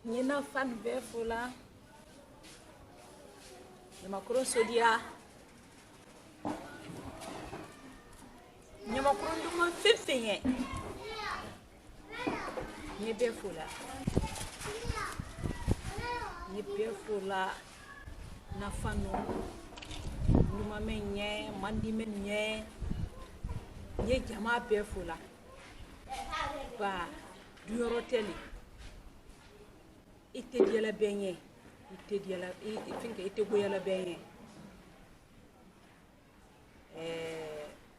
Nina fan befola. Nyamakuro sodia. Nyamakuro nduma fefenye. Ni befola. Ni befola na fanu. Nduma menye, mandi menye. Ni jama befola. Ba duyoroteli. Ite diala benye. Ite diala finke ite goyala benye.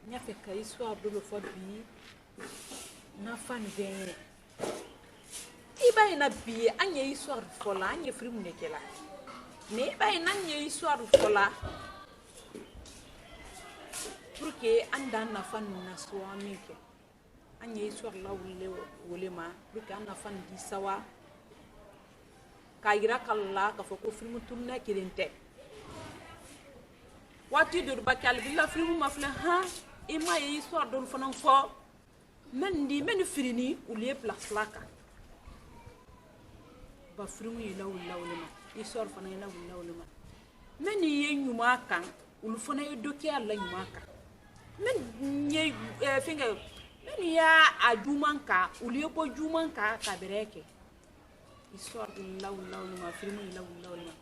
Nya feka histoire de le fobi na fan benye. Iba ina bi anye histoire fola anye frimu nekela. Mais iba ina anye histoire fola. Pour que anda na fan na soa minke. Anye histoire la wule ma pour que anda fan di sawa. Kaira kala ka foko film tunna kirinte wati do bakal billa film mafla ha ima yi histoire do fanan fo men firini ou lié place laka ba film yi lawlema histoire fanan yi lawlema men yi nyuma kan ul fana yi doki alla nyuma kan men yi finga men ya ajumanka ou lié bo jumanka ka bereke histoire de lawlema film yi lawlema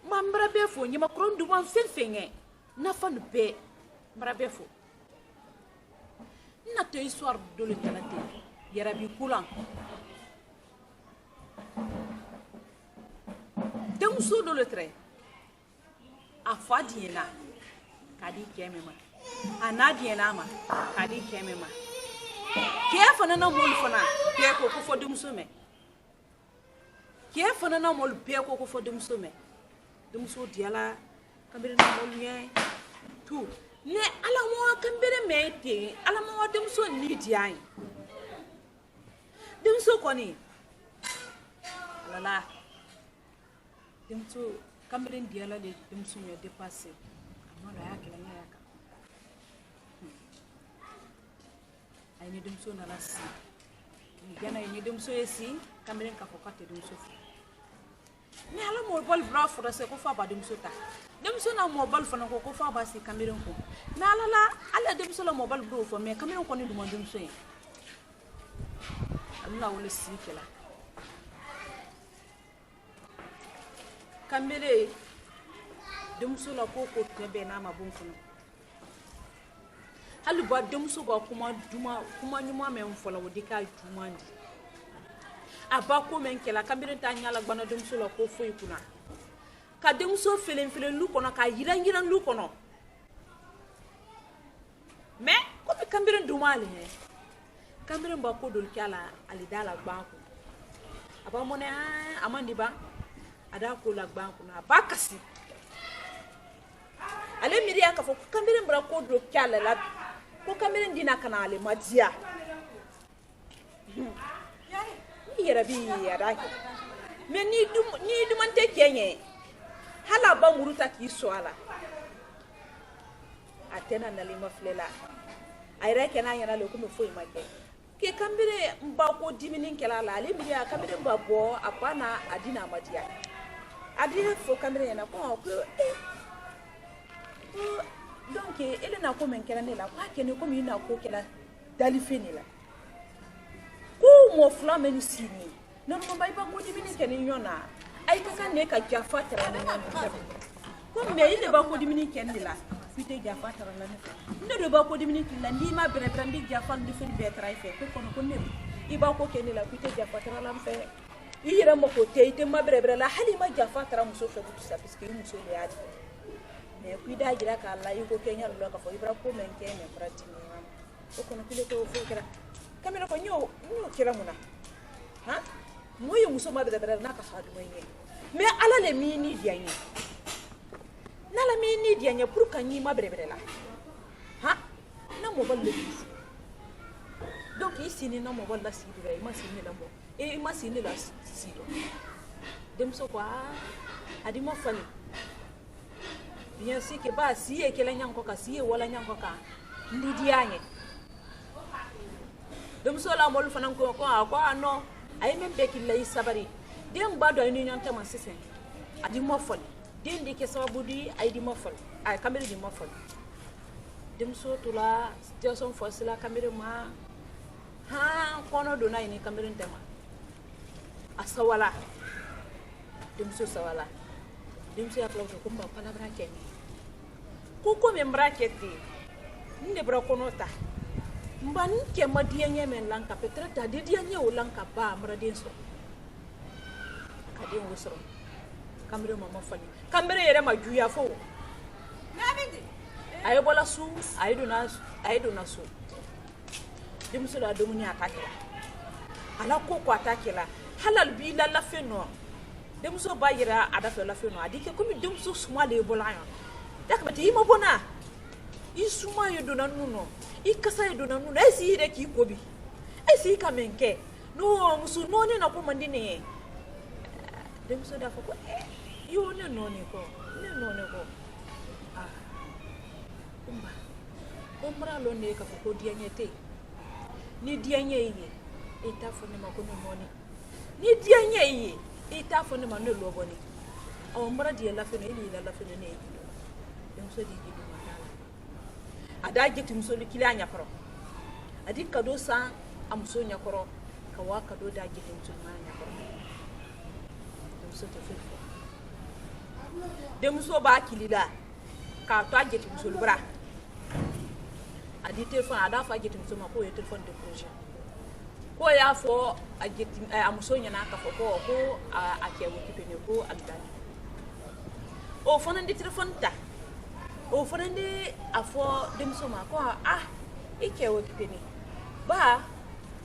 mambra befo nyima krondu man fenfenye na fan be mbrabe fo na te histoire de le talate yarabi kulan dem so do le trait a fadiena kadi kemema anadiena ma kadi kemema kefo na mol fona be ko fo dem so me kefo na mol be ko fo dem so me dem so diala kambere na molye tout ne ala mo kambere mete ala mo dem so ni dian dem so koni ala dem so kambere diala le dem so me dépasser amara yake na yaka ay ni dem so na la si ni gana ni dem so esi kambere ka fokate dem so ni ala mo bol bra fo se ko fa ba dem so ta dem so na mo bol fo na ko fa ba si Cameroun ko na ala dem so la mo bol bro fo mais Cameroun ko ni du mo dem so Allah wala si kala Cameroun dem so la ko tebe na ma bon fo halu ba dem so ba kuma nyuma men fo la wodi ka jumandi abako men kela Cameroun ta nyala gbana dem so la ko fo ikuna ka dem so felen lu kono ka yiran lu kono mais ko be Cameroun dumale he Cameroun ba ko dol kala ali dala gbanko aba mone amandi ba ada ko la gbanko na ba kasi ale miri aka fo Cameroun bra ko dol kala la ko Cameroun dina kana ale madia yarabi yaraki mais ni dumante kenye hala ba muruta ki swala atena nalima flela ayra kena yana le ko me foi make ke kambire mba ko diminin kala la le biya kambire mba bo apana adina madia adina fo kambire yana ko donc ele na ko men kala ne la kwa kene ko mi na ko kala dalifeni la ko mo flame ni sini non mo bay ba ko diminin kene nyona ay kaka ne ka jafa tara na nyona ko me ile ba ko diminin kene la fite jafa tara la ne do ba ko diminin la ndi ma bere brandi jafa ndi fe be tray fe ko kono ko ne i ba ko kene la fite jafa tara la fe yira mo ko te ma bere la halima jafa tara muso fe tout ça parce que muso le adi mais ku da gira ka la yi ko kenya lo ka fo ibra ko men kene prati ni ko kono kile ko fo kira kamera ko nyo kira muna ha moyo muso ma bere na ka fa do moye mais ala le mini dianye na la mini dianye pour ka ni ma bere la ha na mo balle donc ici ni na mo balle si bere ma si ni la mo e ma si ni la si do dem so kwa adi mo fani bien si ke ba si e ke la nyanko ka si e wala nyanko ka ndi dianye dem so la mo lu fanan ko no ay men be ki lay sabari den ba do ni nyanta ma sisen adi mo fol den di ke sababu di ay di mo fol ay kamere di mo fol dem so tula situation force la kamere ma ha kono do na ni kamere ntema asawala dem so sawala dem so yaklo ko mba palabra keni ko me mbraketi nde bra kono ta mban ke madiya nyemen lanka petrata de dia nye o lanka ba mra den so kadin wusro kamere mama fani kamere yere ma juya fo nabindi ayo bola su ayo do na su dem so da do mu ni atakira ala ko atakila halal bi la la feno dem so ba yira ada fe la feno adike ko mi dem so suma le bola yo dak bati ma bona isuma yo do na nuno ikasa yo do na nuno esi ire ki ko bi esi ka menke no musu no ne na ko mandine dem so da ko yo ne no ne ko kumba komra lo ne ka ko dianyete ni dianye yi eta fo ne ma ko no ni ni dianye yi eta fo ne ma no lo boni o mbra di la fe ne ni la fe ne dem so di gidu matala ada jetim so li kila nya koro adi kado sa am so nya koro ka wa kado da jetim so ma nya koro dem so to fe dem so ba kilila ka to jetim so bra adi telefone ada fa jetim so ma ko telefone de projet ko ya fo a jetim am so nya na ka fo ko a ke wo kipene ko adani o fona ndi telefone ta o fona ndi afo dem so ma ko ike wo kipene ba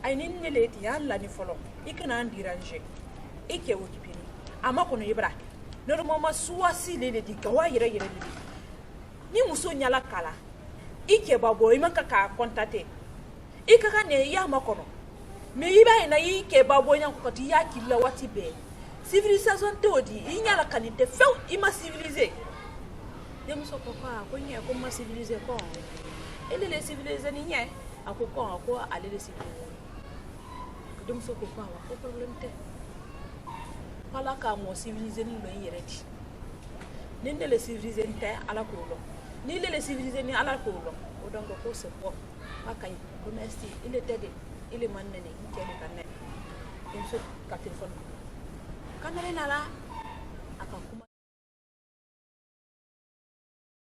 ay nin ne leti yalla ni folo ikana ndiranger ike wo kipene ama ko no yibra no mo ma suwasi lele di ka wa yire ni muso nyala kala ike babo imaka ka kontate ikaka ne ya makono me yiba ina ike babo nyan ko ti ya kila wati be civilisation todi inyala kanite few ima civiliser dem so ko nye ko ma civiliser ko ele le civiliser ni nye akoko ko ale le civiliser dem so ko ko problem te pala ka mo civiliser ni lo yereti ninde le civiliser te ala ko lo ni le civiliser ni ala ko lo o donc ko se po akay ko merci il est aidé il est manne ni kene kanne dem so ka téléphone kanale nala aka kuma